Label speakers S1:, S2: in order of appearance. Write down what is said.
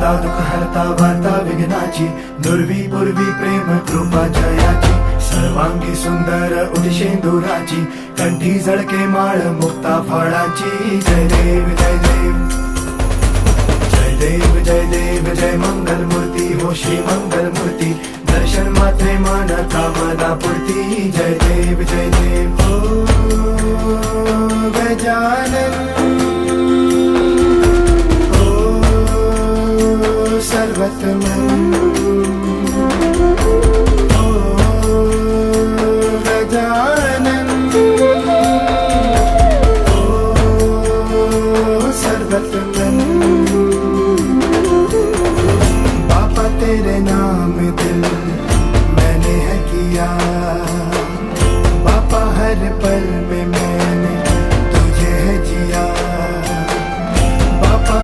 S1: हरता दुःख हरता वार्ता विघ्नाची, दुर्वी पूर्वी प्रेम कृपा जयाची, सर्वांगी सुंदर उदिशेंदुराची, कंठी झळके माळ मुक्ता फळाची. जय देव जय देव जय देव जय देव जय मंगल मूर्ती हो श्री मंगल मूर्ती, दर्शन मात्रे मन कामना पूर्ती. जय देव जय देव हो गजानन हो सर्वतमन हो गजानन हो सर्वतमन. बाबा तेरे नाम दिल मैंने है किया, बाबा हर पल में